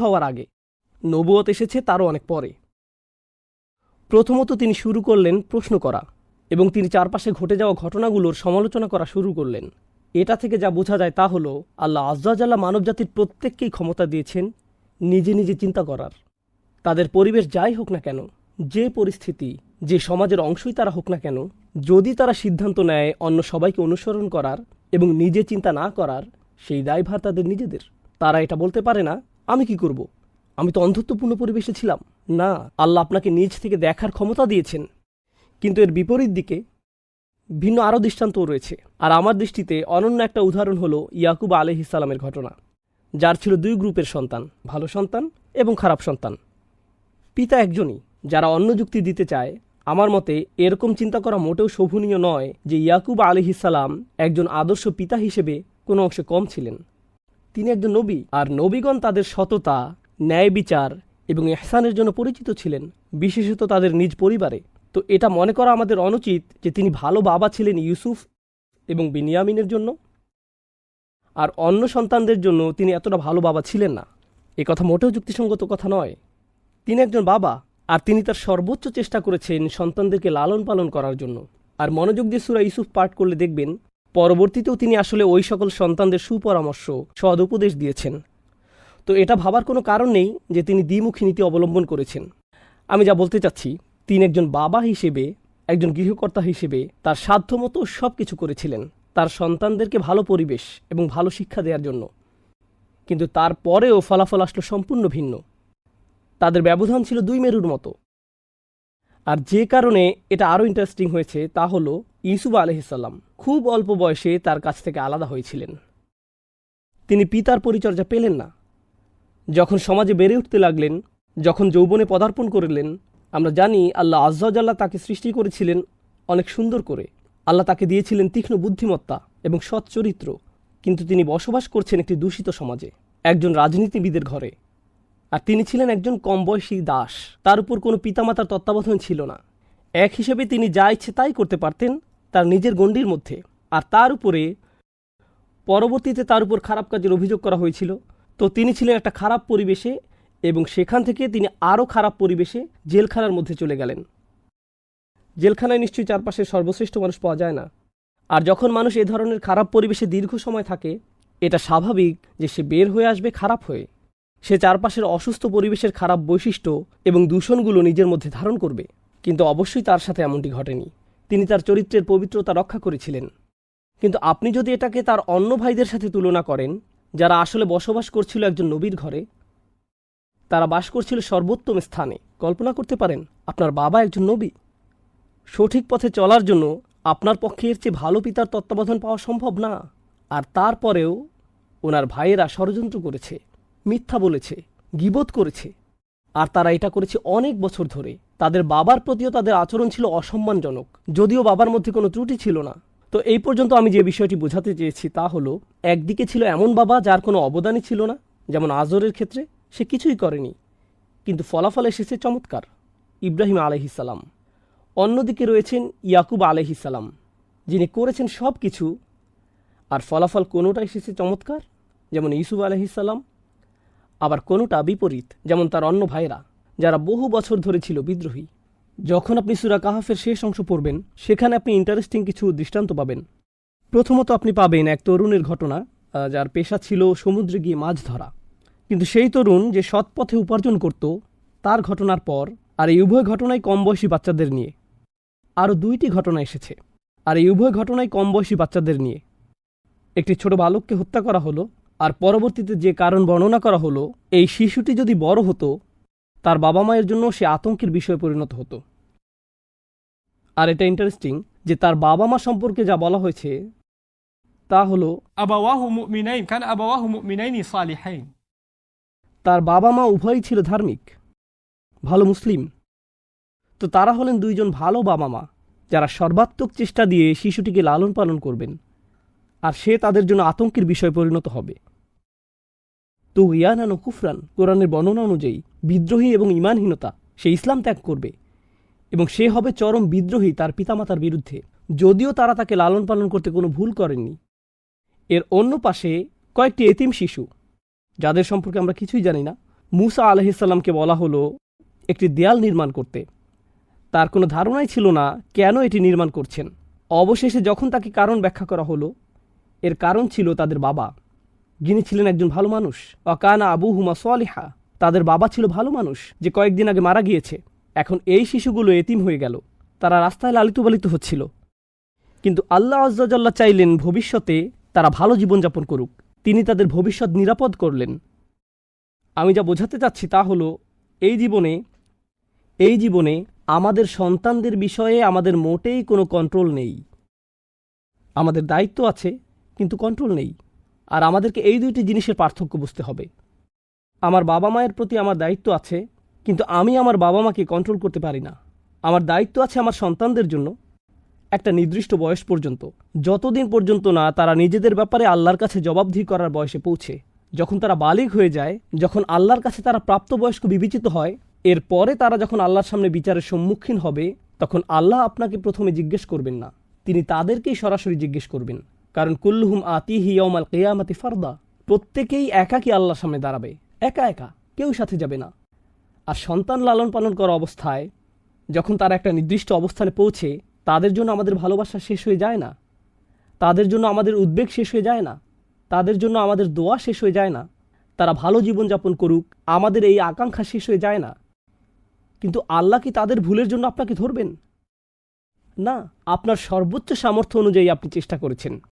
হওয়ার আগে, নবুয়ত এসেছে তারও অনেক পরে। প্রথমত তিনি শুরু করলেন প্রশ্ন করা, এবং তিনি চারপাশে ঘটে যাওয়া ঘটনাগুলোর সমালোচনা করা শুরু করলেন। এটা থেকে যা বোঝা যায় তা হলো, আল্লাহ আজ্জা ওয়া জাল্লা মানবজাতির প্রত্যেককেই ক্ষমতা দিয়েছেন নিজে নিজে চিন্তা করার। তাদের পরিবেশ যাই হোক না কেন, যে পরিস্থিতি, যে সমাজের অংশই তারা হোক না কেন, যদি তারা সিদ্ধান্ত নেয় অন্য সবাইকে অনুসরণ করার এবং নিজে চিন্তা না করার, সেই দায়ভার তাদের নিজেদের। তারা এটা বলতে পারে না, আমি কি করব, আমি তো অন্ধত্বপূর্ণ পরিবেশে ছিলাম। না, আল্লাহ আপনাকে নিজ থেকে দেখার ক্ষমতা দিয়েছেন। কিন্তু এর বিপরীত দিকে ভিন্ন আরও দৃষ্টান্তও রয়েছে। আর আমার দৃষ্টিতে অনন্য একটা উদাহরণ হলো ইয়াকুব আলাইহিস সালামের ঘটনা, যার ছিল দুই গ্রুপের সন্তান, ভালো সন্তান এবং খারাপ সন্তান। পিতা একজনই। যারা অন্য যুক্তি দিতে চায়, আমার মতে এরকম চিন্তা করা মোটেও শোভনীয় নয় যে ইয়াকুব আলাইহিস সালাম একজন আদর্শ পিতা হিসেবে কোনো অংশে কম ছিলেন। তিনি একজন নবী, আর নবীগণ তাদের সততা, ন্যায় বিচার এবং ইহসানের জন্য পরিচিত ছিলেন, বিশেষত তাদের নিজ পরিবারে। তো এটা মনে করা আমাদের অনুচিত যে তিনি ভালো বাবা ছিলেন ইউসুফ এবং বিনিয়ামিনের জন্য, আর অন্য সন্তানদের জন্য তিনি এতটা ভালো বাবা ছিলেন না। এ কথা মোটেও যুক্তিসঙ্গত কথা নয়। তিনি একজন বাবা, আর তিনি তার সর্বোচ্চ চেষ্টা করেছেন সন্তানদেরকে লালন পালন করার জন্য। আর মনোযোগ দিয়ে সূরা ইউসুফ পাঠ করলে দেখবেন, পরবর্তীতেও তিনি আসলে ওই সকল সন্তানদের সুপরামর্শ, সদ উপদেশ দিয়েছেন। তো এটা ভাবার কোনো কারণ নেই যে তিনি দ্বিমুখী নীতি অবলম্বন করেছেন। আমি যা বলতে চাচ্ছি, তিনি একজন বাবা হিসেবে, একজন গৃহকর্তা হিসেবে তার সাধ্যমতো সব কিছু করেছিলেন তার সন্তানদেরকে ভালো পরিবেশ এবং ভালো শিক্ষা দেওয়ার জন্য। কিন্তু তারপরেও ফলাফল আসলো সম্পূর্ণ ভিন্ন। তাদের ব্যবধান ছিল দুই মেরুর মতো। আর যে কারণে এটা আরও ইন্টারেস্টিং হয়েছে তা হলো, ইউসুফ আলাইহিস সালাম খুব অল্প বয়সে তার কাছ থেকে আলাদা হয়েছিলেন। তিনি পিতার পরিচর্যা পেলেন না। যখন সমাজে বেড়ে উঠতে লাগলেন, যখন যৌবনে পদার্পণ করলেন, আমরা জানি আল্লাহ আজ্জা ওয়া জাল্লা তাকে সৃষ্টি করেছিলেন অনেক সুন্দর করে। আল্লাহ তাকে দিয়েছিলেন তীক্ষ্ণ বুদ্ধিমত্তা এবং সৎ চরিত্র। কিন্তু তিনি বসবাস করছেন একটি দূষিত সমাজে, একজন রাজনীতিবিদের ঘরে। আর তিনি ছিলেন একজন কম বয়সী দাস। তার উপর কোনো পিতামাতার তত্ত্বাবধান ছিল না। এক হিসেবে তিনি যা ইচ্ছে তাই করতে পারতেন তার নিজের গণ্ডির মধ্যে। আর তার উপরে পরবর্তীতে তার উপর খারাপ কাজের অভিযোগ করা হয়েছিল। তো তিনি ছিলেন একটা খারাপ পরিবেশে, এবং সেখান থেকে তিনি আরও খারাপ পরিবেশে জেলখানার মধ্যে চলে গেলেন। জেলখানায় নিশ্চয়ই চারপাশের সর্বশ্রেষ্ঠ মানুষ পাওয়া যায় না। আর যখন মানুষ এ ধরনের খারাপ পরিবেশে দীর্ঘ সময় থাকে, এটা স্বাভাবিক যে সে বের হয়ে আসবে খারাপ হয়ে। সে চারপাশের অসুস্থ পরিবেশের খারাপ বৈশিষ্ট্য এবং দূষণগুলো নিজের মধ্যে ধারণ করবে। কিন্তু অবশ্যই তার সাথে এমনটি ঘটেনি। তিনি তার চরিত্রের পবিত্রতা রক্ষা করেছিলেন। কিন্তু আপনি যদি এটাকে তার অন্য ভাইদের সাথে তুলনা করেন, যারা আসলে বসবাস করছিল একজন নবীর ঘরে, তারা বাস করছিল সর্বোত্তম স্থানে, কল্পনা করতে পারেন আপনার বাবা একজন নবী। সঠিক পথে চলার জন্য আপনার পক্ষে এর চেয়ে ভালো পিতার তত্ত্বাবধান পাওয়া সম্ভব না। আর তারপরেও ওনার ভাইয়েরা ষড়যন্ত্র করেছে, মিথ্যা বলেছে, গীবত করেছে। আর তারা এটা করেছে অনেক বছর ধরে। তাদের বাবার প্রতিও তাদের আচরণ ছিল অসম্মানজনক, যদিও বাবার মধ্যে কোনো ত্রুটি ছিল না। তো এই পর্যন্ত আমি যে বিষয়টি বোঝাতে চেয়েছি তা হলো, একদিকে ছিল এমন বাবা যার কোনো অবদানই ছিল না, যেমন আজরের ক্ষেত্রে সে কিছুই করেনি, কিন্তু ফলাফল এসেছে চমৎকার, ইব্রাহিম আলাইহিস সালাম। অন্যদিকে রয়েছেন ইয়াকুব আলাইহিস সালাম, যিনি করেছেন সব কিছু, আর ফলাফল কোনোটা এসেছে চমৎকার, যেমন ইউসুফ আলাইহিস সালাম। আবার কোনোটা বিপরীত, যেমন তার অন্য ভাইরা, যারা বহু বছর ধরে ছিল বিদ্রোহী। যখন আপনি সূরা কাহাফের শেষ অংশ পড়বেন, সেখানে আপনি ইন্টারেস্টিং কিছু দৃষ্টান্ত পাবেন। প্রথমত আপনি পাবেন এক তরুণের ঘটনা, যার পেশা ছিল সমুদ্রে গিয়ে মাছ ধরা। কিন্তু সেই তরুণ যে সৎ পথে উপার্জন করত, তার ঘটনার পর, আর এই উভয় ঘটনায় কম বয়সী বাচ্চাদের নিয়ে। আরও দুইটি ঘটনা এসেছে, আর এই উভয় ঘটনায় কম বয়সী বাচ্চাদের নিয়ে। একটি ছোট বালককে হত্যা করা হলো, আর পরবর্তীতে যে কারণ বর্ণনা করা হলো, এই শিশুটি যদি বড় হতো, তার বাবা মায়ের জন্য সে আতঙ্কের বিষয়ে পরিণত হতো। আর এটা ইন্টারেস্টিং যে তার বাবা মা সম্পর্কে যা বলা হয়েছে তা হলো, আবাওয়াহু মুমিনাইন কান আবাওয়াহু মুমিনাইনি সালিহাইন। তার বাবা মা উভয়ই ছিল ধার্মিক, ভালো মুসলিম। তো তারা হলেন দুইজন ভালো বাবা মা, যারা সর্বাত্মক চেষ্টা দিয়ে শিশুটিকে লালন পালন করবেন, আর সে তাদের জন্য আতঙ্কের বিষয় পরিণত হবে। তো ইয়ানান ও কুফরান, কোরআনের বর্ণনা অনুযায়ী বিদ্রোহী এবং ঈমানহীনতা, সে ইসলাম ত্যাগ করবে, এবং সে হবে চরম বিদ্রোহী তার পিতামাতার বিরুদ্ধে, যদিও তারা তাকে লালন পালন করতে কোনো ভুল করেননি। এর অন্য পাশে কয়েকটি এতিম শিশু, যাদের সম্পর্কে আমরা কিছুই জানি না, মূসা আলাইহিসসালামকে বলা হলো একটি দেয়াল নির্মাণ করতে। তার কোনো ধারণাই ছিল না কেন এটি নির্মাণ করছেন। অবশেষে যখন তাকে কারণ ব্যাখ্যা করা হলো, এর কারণ ছিল তাদের বাবা, যিনি ছিলেন একজন ভালো মানুষ। ওয়াকানা আবুহুমা সালিহা, তাদের বাবা ছিল ভালো মানুষ যে কয়েকদিন আগে মারা গিয়েছে। এখন এই শিশুগুলো এতিম হয়ে গেল, তারা রাস্তায় লালিত পালিত হচ্ছিল। কিন্তু আল্লাহ আয্যা জাল্লা চাইলেন ভবিষ্যতে তারা ভালো জীবনযাপন করুক, তিনি তাদের ভবিষ্যৎ নিরাপদ করলেন। আমি যা বোঝাতে চাচ্ছি তা হলো, এই জীবনে আমাদের সন্তানদের বিষয়ে আমাদের মোটেই কোনো কন্ট্রোল নেই। আমাদের দায়িত্ব আছে কিন্তু কন্ট্রোল নেই। আর আমাদেরকে এই দুইটি জিনিসের পার্থক্য বুঝতে হবে। আমার বাবা মায়ের প্রতি আমার দায়িত্ব আছে, কিন্তু আমি আমার বাবা মাকে কন্ট্রোল করতে পারি না। আমার দায়িত্ব আছে আমার সন্তানদের জন্য একটা নির্দিষ্ট বয়স পর্যন্ত, যতদিন পর্যন্ত না তারা নিজেদের ব্যাপারে আল্লাহর কাছে জবাবদিহি করার বয়সে পৌঁছে। যখন তারা বালিগ হয়ে যায়, যখন আল্লাহর কাছে তারা প্রাপ্তবয়স্ক বিবেচিত হয়, এরপরে তারা যখন আল্লাহর সামনে বিচারের সম্মুখীন হবে, তখন আল্লাহ আপনাকে প্রথমে জিজ্ঞেস করবেন না, তিনি তাদেরকেই সরাসরি জিজ্ঞেস করবেন। কারণ কুল্লুহুম আতিহি ইয়াউমাল কিয়ামাতি ফারদা, প্রত্যেকেই একাকী আল্লাহর সামনে দাঁড়াবে, একা একা, কেউ সাথে যাবে না। আর সন্তান লালন পালন করা অবস্থায় যখন তারা একটা নির্দিষ্ট অবস্থানে পৌঁছে, তাদের জন্য আমাদের ভালোবাসা শেষ হয়ে যায় না, তাদের জন্য আমাদের উদ্বেগ শেষ হয়ে যায় না, তাদের জন্য আমাদের দোয়া শেষ হয়ে যায় না, তারা ভালো জীবনযাপন করুক আমাদের এই আকাঙ্ক্ষা শেষ হয়ে যায় না। কিন্তু আল্লাহ কি তাদের ভুলের জন্য আপনাকে ধরবেন? না, আপনার সর্বোচ্চ সামর্থ্য অনুযায়ী আপনি চেষ্টা করেছেন।